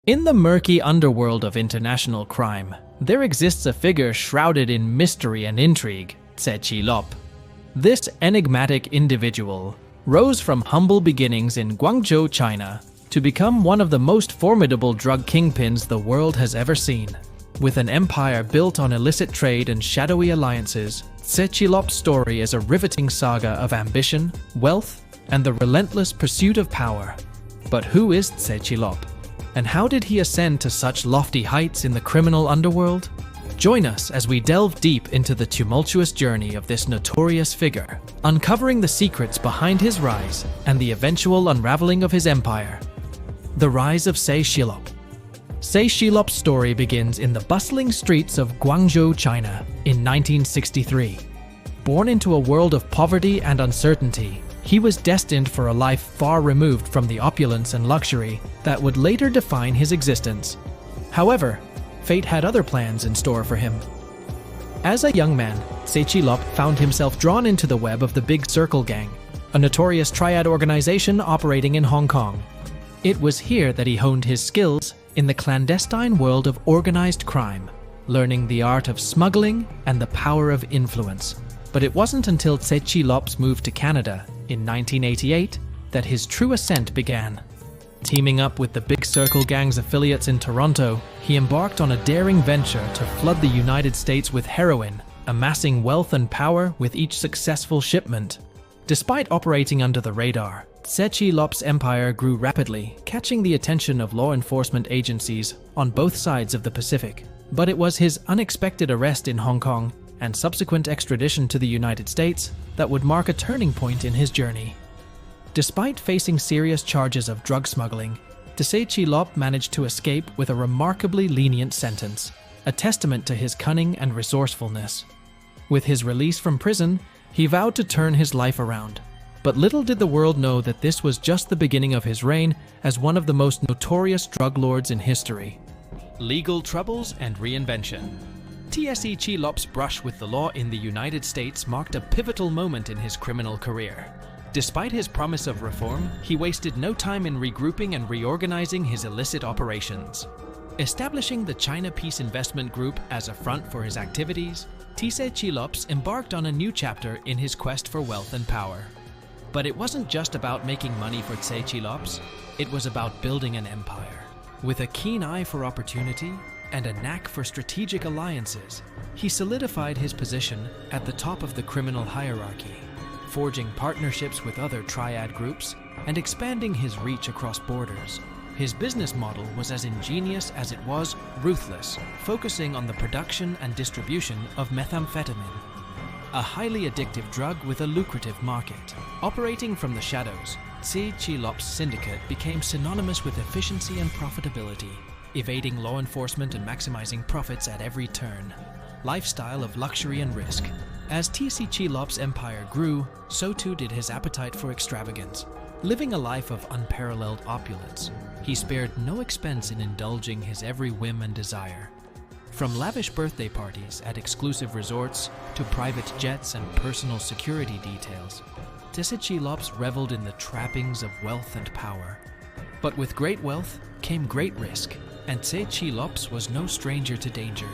In the murky underworld of international crime, there exists a figure shrouded in mystery and intrigue, Tse Chi Lop. This enigmatic individual rose from humble beginnings in Guangzhou, China, to become one of the most formidable drug kingpins the world has ever seen. With an empire built on illicit trade and shadowy alliances, Tse Chi Lop's story is a riveting saga of ambition, wealth, and the relentless pursuit of power. But who is Tse Chi Lop? And how did he ascend to such lofty heights in the criminal underworld? Join us as we delve deep into the tumultuous journey of this notorious figure, uncovering the secrets behind his rise and the eventual unraveling of his empire. The rise of Tse Chi Lop. Tse Chi Lop's story begins in the bustling streets of Guangzhou, China, in 1963. Born into a world of poverty and uncertainty, he was destined for a life far removed from the opulence and luxury that would later define his existence. However, fate had other plans in store for him. As a young man, Tse Chi Lop found himself drawn into the web of the Big Circle Gang, a notorious triad organization operating in Hong Kong. It was here that he honed his skills in the clandestine world of organized crime, learning the art of smuggling and the power of influence. But it wasn't until Tse Chi Lop's move to Canada in 1988 that his true ascent began. Teaming up with the Big Circle Gang's affiliates in Toronto, he embarked on a daring venture to flood the United States with heroin, amassing wealth and power with each successful shipment. Despite operating under the radar, Tse Chi Lop's empire grew rapidly, catching the attention of law enforcement agencies on both sides of the Pacific. But it was his unexpected arrest in Hong Kong and subsequent extradition to the United States that would mark a turning point in his journey. Despite facing serious charges of drug smuggling, Tse Chi Lop managed to escape with a remarkably lenient sentence, a testament to his cunning and resourcefulness. With his release from prison, he vowed to turn his life around. But little did the world know that this was just the beginning of his reign as one of the most notorious drug lords in history. Legal troubles and reinvention. Tse Chi Lop's brush with the law in the United States marked a pivotal moment in his criminal career. Despite his promise of reform, he wasted no time in regrouping and reorganizing his illicit operations. Establishing the China Peace Investment Group as a front for his activities, Tse Chi Lop embarked on a new chapter in his quest for wealth and power. But it wasn't just about making money for Tse Chi Lop, it was about building an empire. With a keen eye for opportunity and a knack for strategic alliances, he solidified his position at the top of the criminal hierarchy, forging partnerships with other triad groups and expanding his reach across borders. His business model was as ingenious as it was ruthless, focusing on the production and distribution of methamphetamine, a highly addictive drug with a lucrative market. Operating from the shadows, Tse Chi Lop's syndicate became synonymous with efficiency and profitability, evading law enforcement and maximizing profits at every turn. Lifestyle of luxury and risk. As Tse Chi Lop's empire grew, so too did his appetite for extravagance. Living a life of unparalleled opulence, he spared no expense in indulging his every whim and desire. From lavish birthday parties at exclusive resorts to private jets and personal security details, Tse Chi Lop reveled in the trappings of wealth and power. But with great wealth came great risk, and Tse Chi Lop was no stranger to danger.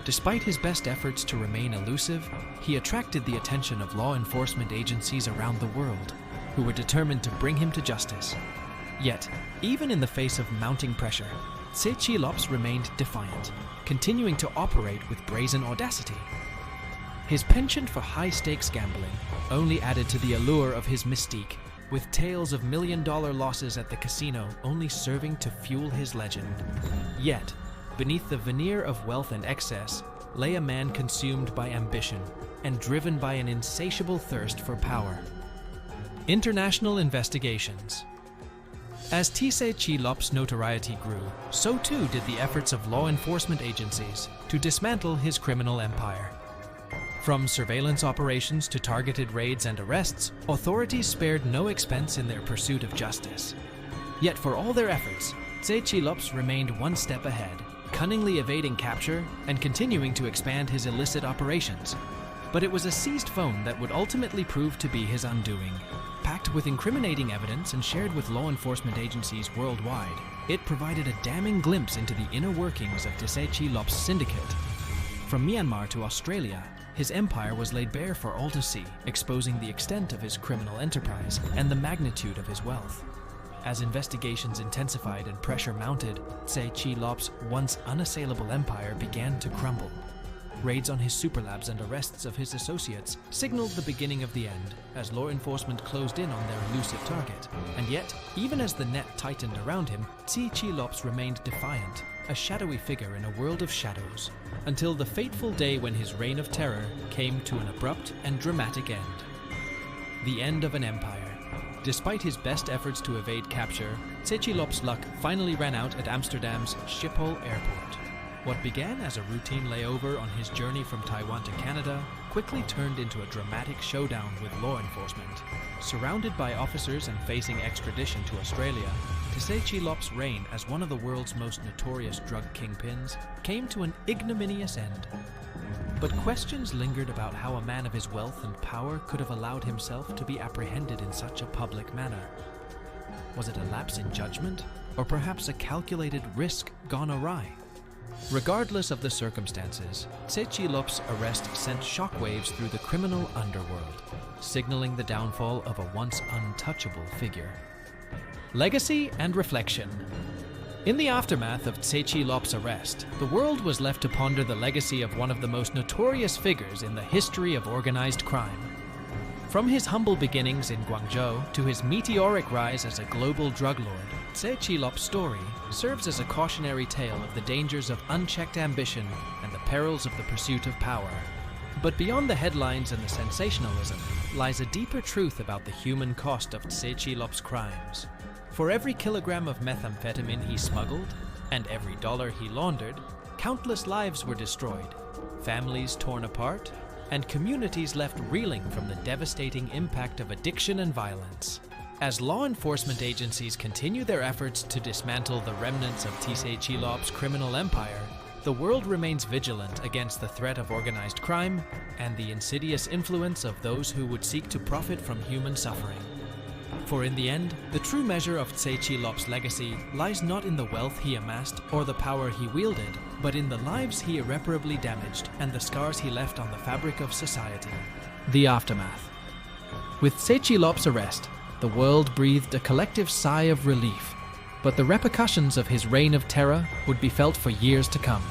Despite his best efforts to remain elusive, he attracted the attention of law enforcement agencies around the world, who were determined to bring him to justice. Yet, even in the face of mounting pressure, Tse Chi Lop remained defiant, continuing to operate with brazen audacity. His penchant for high-stakes gambling only added to the allure of his mystique, with tales of million-dollar losses at the casino only serving to fuel his legend. Yet, beneath the veneer of wealth and excess lay a man consumed by ambition and driven by an insatiable thirst for power. International investigations. As Tse Chi Lop's notoriety grew, so too did the efforts of law enforcement agencies to dismantle his criminal empire. From surveillance operations to targeted raids and arrests, authorities spared no expense in their pursuit of justice. Yet for all their efforts, Tse Chi Lop remained one step ahead, cunningly evading capture and continuing to expand his illicit operations. But it was a seized phone that would ultimately prove to be his undoing. Packed with incriminating evidence and shared with law enforcement agencies worldwide, it provided a damning glimpse into the inner workings of Tse Chi Lop's syndicate. From Myanmar to Australia, his empire was laid bare for all to see, exposing the extent of his criminal enterprise and the magnitude of his wealth. As investigations intensified and pressure mounted, Tse Chi Lop's once unassailable empire began to crumble. Raids on his superlabs and arrests of his associates signaled the beginning of the end, as law enforcement closed in on their elusive target. And yet, even as the net tightened around him, Tse Chi Lop remained defiant, a shadowy figure in a world of shadows, until the fateful day when his reign of terror came to an abrupt and dramatic end. The end of an empire. Despite his best efforts to evade capture, Tse Chi Lop's luck finally ran out at Amsterdam's Schiphol airport. What began as a routine layover on his journey from Taiwan to Canada quickly turned into a dramatic showdown with law enforcement. Surrounded by officers and facing extradition to Australia, Tse Chi Lop's reign as one of the world's most notorious drug kingpins came to an ignominious end. But questions lingered about how a man of his wealth and power could have allowed himself to be apprehended in such a public manner. Was it a lapse in judgment, or perhaps a calculated risk gone awry? Regardless of the circumstances, Tse Chi Lop's arrest sent shockwaves through the criminal underworld, signaling the downfall of a once untouchable figure. Legacy and reflection. In the aftermath of Tse Chi Lop's arrest, the world was left to ponder the legacy of one of the most notorious figures in the history of organized crime. From his humble beginnings in Guangzhou to his meteoric rise as a global drug lord, Tse Chi Lop's story serves as a cautionary tale of the dangers of unchecked ambition and the perils of the pursuit of power. But beyond the headlines and the sensationalism lies a deeper truth about the human cost of Tse Chi Lop's crimes. For every kilogram of methamphetamine he smuggled, and every dollar he laundered, countless lives were destroyed, families torn apart, and communities left reeling from the devastating impact of addiction and violence. As law enforcement agencies continue their efforts to dismantle the remnants of Tse Chi Lop's criminal empire, the world remains vigilant against the threat of organized crime and the insidious influence of those who would seek to profit from human suffering. For in the end, the true measure of Tse Chi Lop's legacy lies not in the wealth he amassed or the power he wielded, but in the lives he irreparably damaged and the scars he left on the fabric of society. The aftermath. With Tse Chi Lop's arrest, the world breathed a collective sigh of relief, but the repercussions of his reign of terror would be felt for years to come.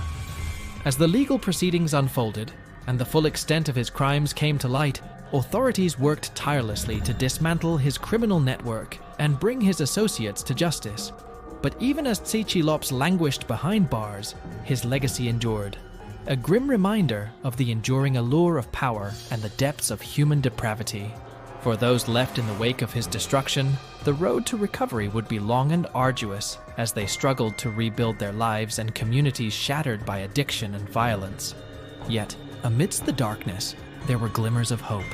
As the legal proceedings unfolded and the full extent of his crimes came to light, authorities worked tirelessly to dismantle his criminal network and bring his associates to justice. But even as Tse Chi Lop languished behind bars, his legacy endured, a grim reminder of the enduring allure of power and the depths of human depravity. For those left in the wake of his destruction, the road to recovery would be long and arduous as they struggled to rebuild their lives and communities shattered by addiction and violence. Yet, amidst the darkness, there were glimmers of hope.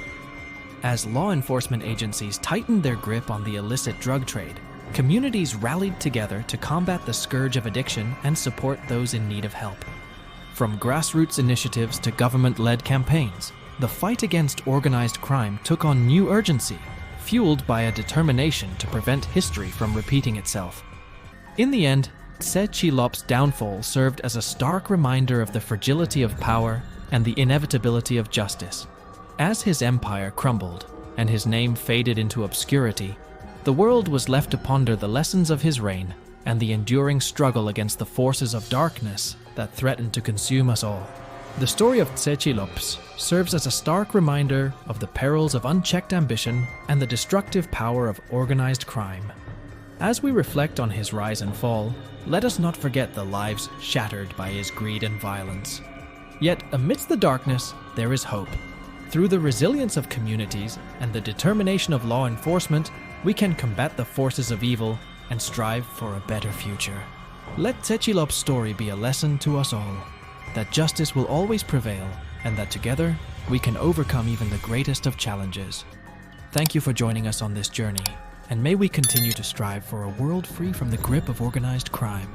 As law enforcement agencies tightened their grip on the illicit drug trade, communities rallied together to combat the scourge of addiction and support those in need of help. From grassroots initiatives to government-led campaigns, the fight against organized crime took on new urgency, fueled by a determination to prevent history from repeating itself. In the end, Tse Chi Lop's downfall served as a stark reminder of the fragility of power and the inevitability of justice. As his empire crumbled and his name faded into obscurity, the world was left to ponder the lessons of his reign and the enduring struggle against the forces of darkness that threatened to consume us all. The story of Tse Chi Lop serves as a stark reminder of the perils of unchecked ambition and the destructive power of organized crime. As we reflect on his rise and fall, let us not forget the lives shattered by his greed and violence. Yet, amidst the darkness, there is hope. Through the resilience of communities and the determination of law enforcement, we can combat the forces of evil and strive for a better future. Let Tse Chi Lop's story be a lesson to us all, that justice will always prevail, and that together we can overcome even the greatest of challenges. Thank you for joining us on this journey, and may we continue to strive for a world free from the grip of organized crime.